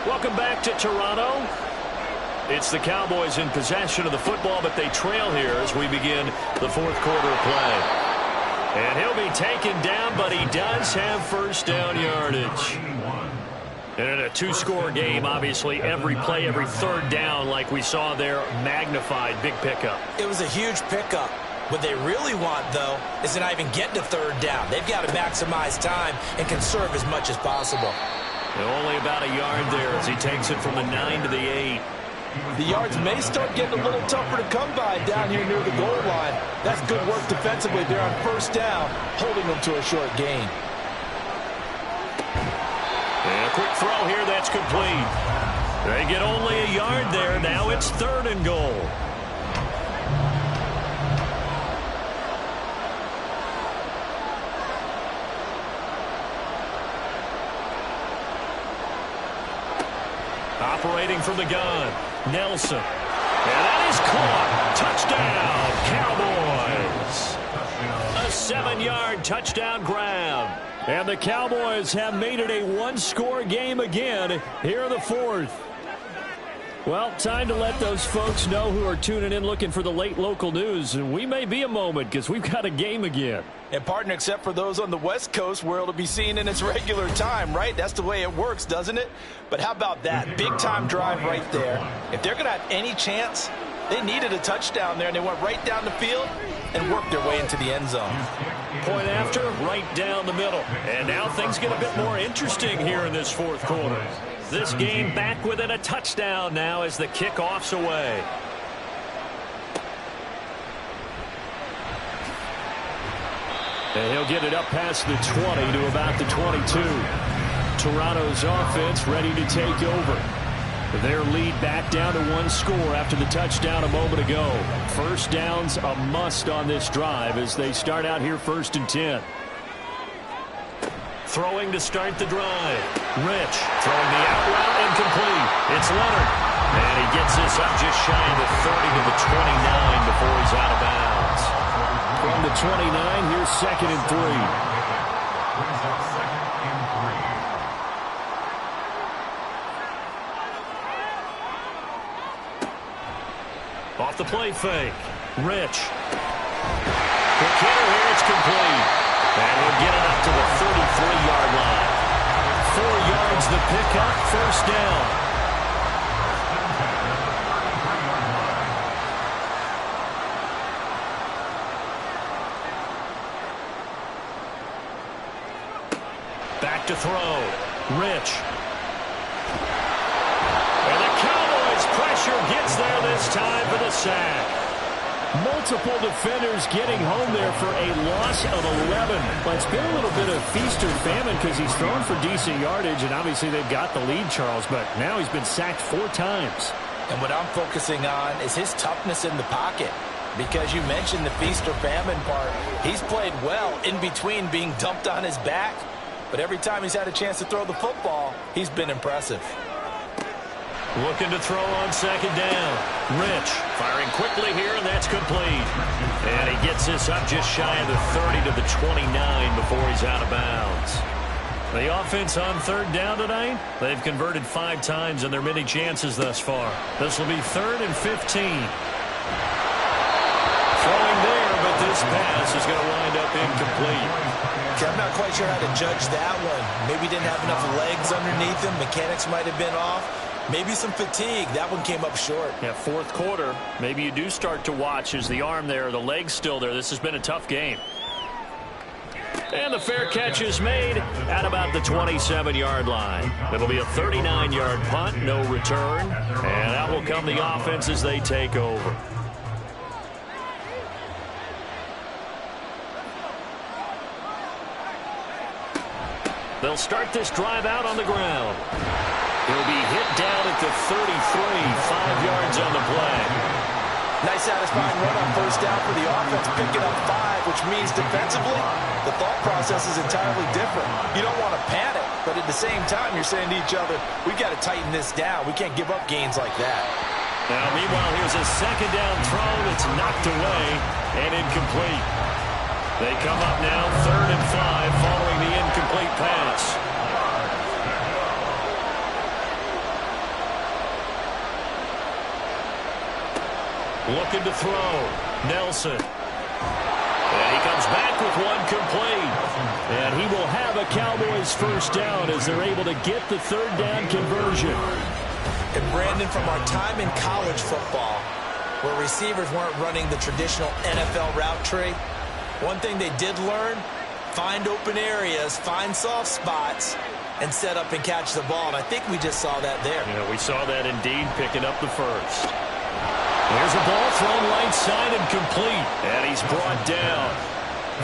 S1: Welcome back to Toronto. It's the Cowboys in possession of the football, but they trail here as we begin the 4th quarter of play. And he'll be taken down, but he does have first down yardage. And in a 2-score game, obviously, every play, every 3rd down, like we saw there, magnified, big pickup.
S2: It was a huge pickup. What they really want, though, is to not even get to 3rd down. They've got to maximize time and conserve as much as possible.
S1: And only about a yard there as he takes it from the 9 to the 8.
S6: The yards may start getting a little tougher to come by down here near the goal line. That's good work defensively there on first down, holding them to a short gain.
S1: And a quick throw here, that's complete. They get only a yard there. Now it's 3rd and goal. Operating from the gun, Nelson. And that is caught. Touchdown, Cowboys. A 7-yard touchdown grab. And the Cowboys have made it a 1-score game again here in the 4th. Well, time to let those folks know who are tuning in looking for the late local news. And we may be a moment because we've got a game again.
S6: And, partner, except for those on the West Coast where it'll be seen in its regular time, right? That's the way it works, doesn't it? But how about that? Big-time drive right there. If they're going to have any chance, they needed a touchdown there, and they went right down the field and worked their way into the end zone.
S1: Point after, right down the middle. And now things get a bit more interesting here in this 4th quarter. This game back within a touchdown now as the kickoff's away. And he'll get it up past the 20 to about the 22. Toronto's offense ready to take over. Their lead back down to 1 score after the touchdown a moment ago. First down's a must on this drive as they start out here 1st and 10. Throwing to start the drive. Rich throwing the out route incomplete. It's Leonard. And he gets this up just shy of the 30 to the 29 before he's out of bounds. From the 29, here's 2nd and 3. Off the play fake. Rich. Quick hitter here, it's complete. And we'll get it up to the 33-yard line. 4 yards the pickup, first down. Back to throw. Rich. And the Cowboys pressure gets there this time for the sack. Multiple defenders getting home there for a loss of 11. But it's been a little bit of feast or famine because he's thrown for decent yardage, and obviously they've got the lead, Charles, but now he's been sacked 4 times.
S2: And what I'm focusing on is his toughness in the pocket. Because you mentioned the feast or famine part. He's played well in between being dumped on his back. But every time he's had a chance to throw the football, he's been impressive.
S1: Looking to throw on 2nd down. Rich firing quickly here, and that's complete. And he gets this up just shy of the 30 to the 29 before he's out of bounds. The offense on 3rd down tonight, they've converted 5 times in their many chances thus far. This will be 3rd and 15. Throwing there, but this pass is going to wind up incomplete.
S2: Okay, I'm not quite sure how to judge that one. Maybe didn't have enough legs underneath him. Mechanics might have been off. Maybe some fatigue. That one came up short.
S1: Yeah, 4th quarter. Maybe you do start to watch as the arm there, the leg's still there. This has been a tough game. And the fair catch is made at about the 27-yard line. It'll be a 39-yard punt, no return. And that will come the offense as they take over. They'll start this drive out on the ground. He'll be hit down at the 33, 5 yards on the play.
S2: Nice satisfying run on first down for the offense, picking up 5, which means defensively, the thought process is entirely different. You don't want to panic, but at the same time, you're saying to each other, we've got to tighten this down. We can't give up gains like that.
S4: Now, meanwhile, here's a second down throw that's knocked away and incomplete. They come up now 3rd and 5 following the incomplete pass. Looking to throw. Nelson. And he comes back with one complete. And he will have a Cowboys first down as they're able to get the 3rd down conversion.
S2: And Brandon, from our time in college football, where receivers weren't running the traditional NFL route tree, one thing they did learn, find open areas, find soft spots, and set up and catch the ball. And I think we just saw that there.
S4: Yeah, we saw that indeed, picking up the first. There's a ball thrown right side and complete. And he's brought down.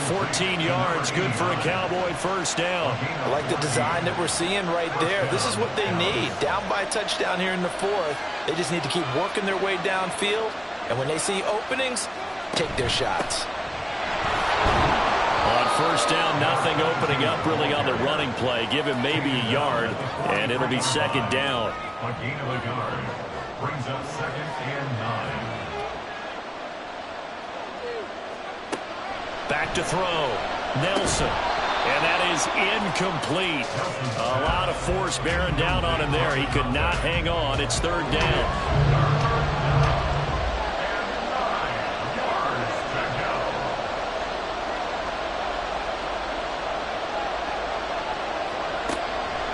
S4: 14 yards, good for a Cowboy first down.
S6: I like the design that we're seeing right there. This is what they need. Down by a touchdown here in the 4th. They just need to keep working their way downfield. And when they see openings, take their shots.
S4: On first down, nothing opening up really on the running play. Give him maybe a yard, and it'll be 2nd down.
S3: A gain of a yard brings up 2nd and 9.
S4: Back to throw. Nelson. And that is incomplete. A lot of force bearing down on him there. He could not hang on. It's 3rd down.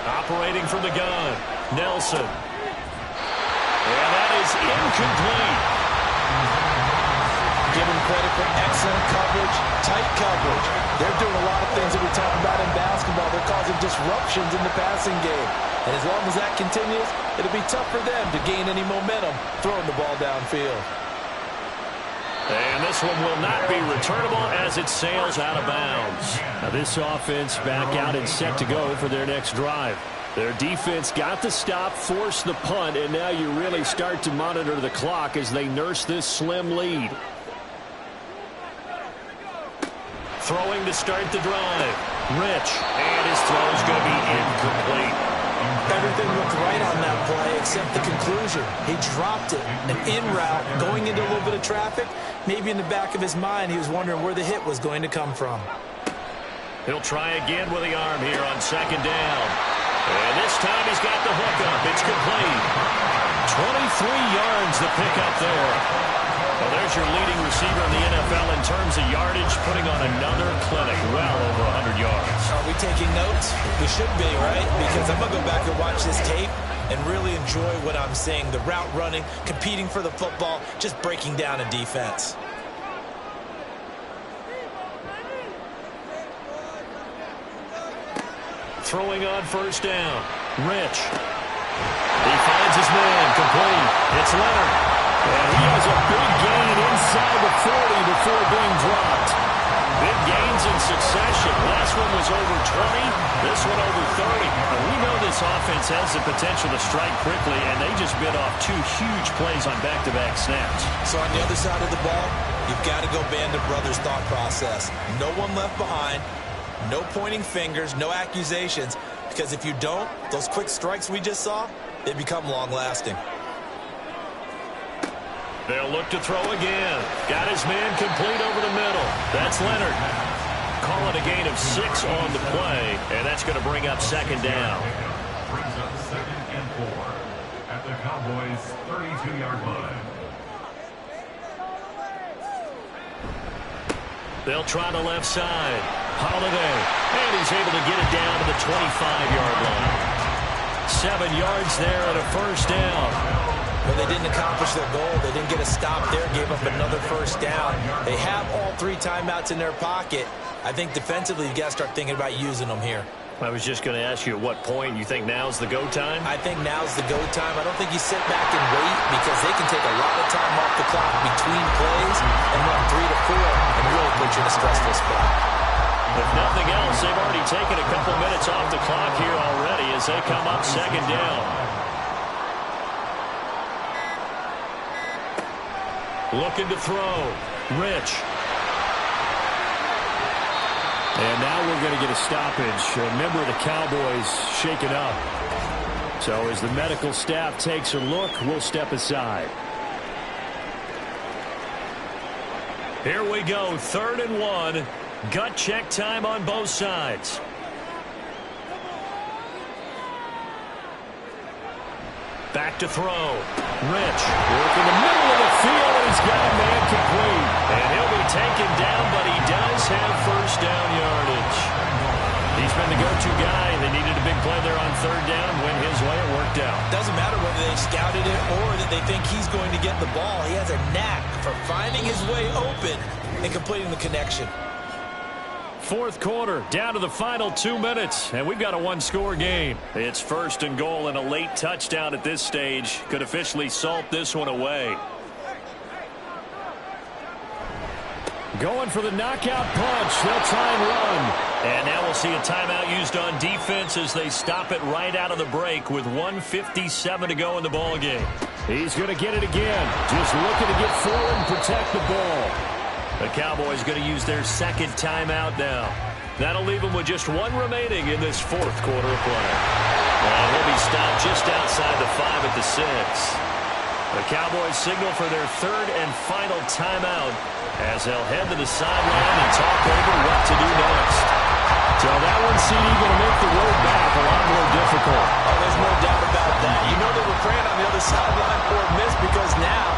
S4: Operating from the gun. Nelson. And that is incomplete.
S6: Give them credit for excellent coverage, tight coverage. They're doing a lot of things that we talk about in basketball. They're causing disruptions in the passing game. And as long as that continues, it'll be tough for them to gain any momentum throwing the ball downfield.
S4: And this one will not be returnable as it sails out of bounds. Now this offense back out and set to go for their next drive. Their defense got the stop, forced the punt, and now you really start to monitor the clock as they nurse this slim lead. Throwing to start the drive. Rich. And his throw is going to be incomplete.
S2: Everything looked right on that play except the conclusion. He dropped it. An in route, going into a little bit of traffic. Maybe in the back of his mind, he was wondering where the hit was going to come from.
S4: He'll try again with the arm here on 2nd down. And this time he's got the hook up. It's complete. 23 yards the pickup there. Well, there's your leading receiver in the NFL in terms of yardage, putting on another clinic, well over 100 yards.
S2: Are we taking notes? We should be, right? Because I'm going to go back and watch this tape and really enjoy what I'm seeing. The route running, competing for the football, just breaking down a defense.
S4: Throwing on first down. Rich. He finds his man. Complete. It's Leonard. And he has a big gain inside the 40 before being dropped. Big gains in succession. Last one was over 20. This one over 30. And we know this offense has the potential to strike quickly, and they just bit off 2 huge plays on back-to-back snaps.
S2: So on the other side of the ball, you've got to go Band of Brothers thought process. No one left behind. No pointing fingers, no accusations, because if you don't, those quick strikes we just saw, they become long-lasting.
S4: They'll look to throw again. Got his man complete over the middle. That's Leonard. Call it a gain of 6 on the play, and that's going to bring up 2nd down.
S3: Brings up 2nd and 4 at the Cowboys' 32-yard line.
S4: They'll try the left side. Holiday. And he's able to get it down to the 25-yard line. 7 yards there and a first down.
S2: Well, they didn't accomplish their goal. They didn't get a stop there, gave up another first down. They have all 3 timeouts in their pocket. I think defensively, you've got to start thinking about using them here.
S4: I was just going to ask you at what point you think now's the go time?
S2: I think now's the go time. I don't think you sit back and wait because they can take a lot of time off the clock between plays and run 3 to 4 and really put you in a stressful spot.
S4: If nothing else, they've already taken a couple minutes off the clock here already as they come up 2nd down. Looking to throw. Rich. And now we're going to get a stoppage. A member of the Cowboys shaken up. So as the medical staff takes a look, we'll step aside. Here we go, 3rd and 1. Gut check time on both sides. Back to throw. Rich work in the middle of the field, and he's got a man complete. And he'll be taken down, but he does have first down yardage. He's been the go-to guy. They needed a big play there on 3rd down. Went his way, it worked out.
S2: Doesn't matter whether they scouted it or that they think he's going to get the ball. He has a knack for finding his way open and completing the connection.
S4: 4th quarter, down to the final 2 minutes, and we've got a one-score game. It's 1st and goal, and a late touchdown at this stage could officially salt this one away. Going for the knockout punch. They'll try and run. And now we'll see a timeout used on defense as they stop it right out of the break with 1:57 to go in the ball game. He's going to get it again. Just looking to get forward and protect the ball. The Cowboys going to use their 2nd timeout now. That'll leave them with just 1 remaining in this 4th quarter of play. And he'll be stopped just outside the 5 at the 6. The Cowboys signal for their 3rd and final timeout as they'll head to the sideline and talk over what to do next. So that one, CD, going to make the road back a lot more difficult.
S2: Oh, there's no doubt about that. You know they were praying on the other sideline for a miss because now,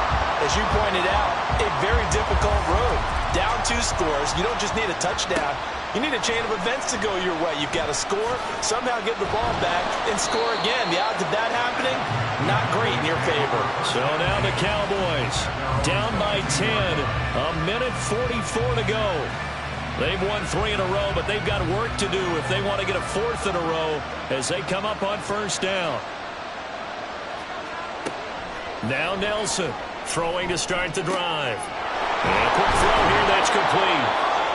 S2: as you pointed out, a very difficult road. Down 2 scores. You don't just need a touchdown. You need a chain of events to go your way. You've got to score, somehow get the ball back, and score again. The odds of that happening, not great in your favor.
S4: So now the Cowboys down by 10. A minute 44 to go. They've won 3 in a row, but they've got work to do if they want to get a 4th in a row as they come up on 1st down. Now Nelson throwing to start the drive. And a quick throw here, that's complete.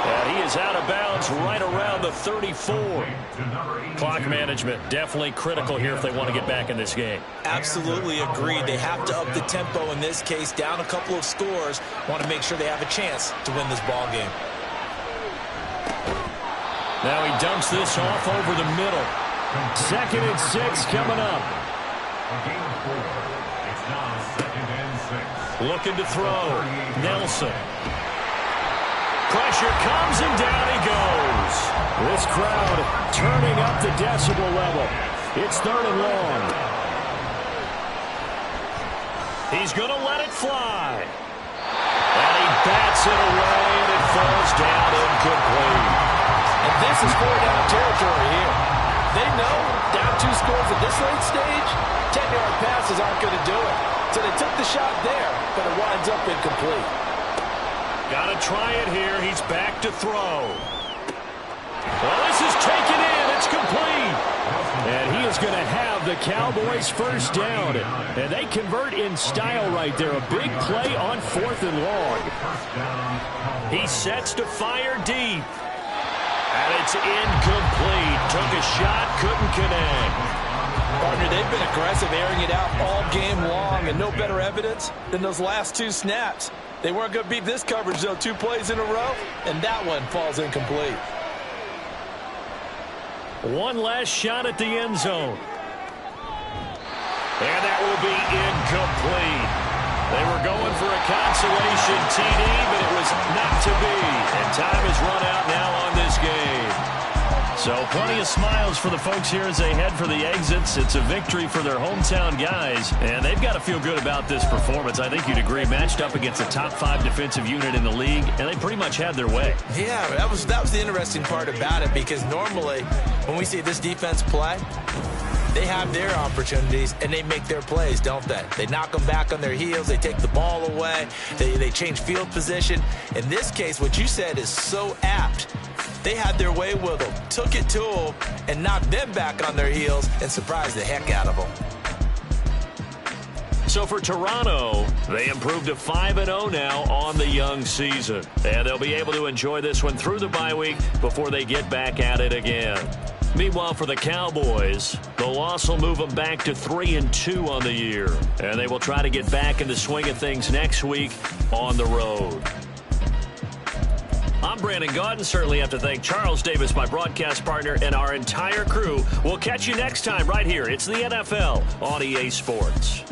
S4: And he is out of bounds right around the 34. Clock management definitely critical here if they want to get back in this game.
S2: Absolutely agreed. They have to up the tempo in this case, down a couple of scores. Want to make sure they have a chance to win this ball game.
S4: Now he dumps this off over the middle. 2nd and 6 coming up.
S3: It's now 2nd and 6.
S4: Looking to throw. Nelson. Pressure comes and down he goes. This crowd turning up the decibel level. It's 3rd and long. He's going to let it fly. And he bats it away and it falls down incomplete.
S2: And this is 4-down territory here. They know down 2 scores at this late stage, 10-yard passes aren't going to do it. So they took the shot there, but it winds up incomplete.
S4: Got to try it here. He's back to throw. Well, this is taken in. It's complete. And he is going to have the Cowboys' 1st down. And they convert in style right there. A big play on 4th and long. He sets to fire deep. And it's incomplete. Took a shot, couldn't connect.
S2: Partner, they've been aggressive, airing it out all game long, and no better evidence than those last 2 snaps. They weren't going to beat this coverage, though, 2 plays in a row, and that one falls incomplete.
S4: One last shot at the end zone. And that will be incomplete. They were going for a consolation TD, but it was not to be. And time is run out now on this game. So plenty of smiles for the folks here as they head for the exits. It's a victory for their hometown guys, and they've got to feel good about this performance. I think you'd agree, matched up against a top 5 defensive unit in the league, and they pretty much had their way.
S2: Yeah, that was the interesting part about it, because normally when we see this defense play, they have their opportunities, and they make their plays, don't they? They knock them back on their heels. They take the ball away. They change field position. In this case, what you said is so apt. They had their way with them, took it to them, and knocked them back on their heels and surprised the heck out of them.
S4: So for Toronto, they improved to 5-0 now on the young season. And they'll be able to enjoy this one through the bye week before they get back at it again. Meanwhile, for the Cowboys, the loss will move them back to 3-2 on the year. And they will try to get back in the swing of things next week on the road. I'm Brandon Gaudin. Certainly have to thank Charles Davis, my broadcast partner, and our entire crew. We'll catch you next time right here. It's the NFL on EA Sports.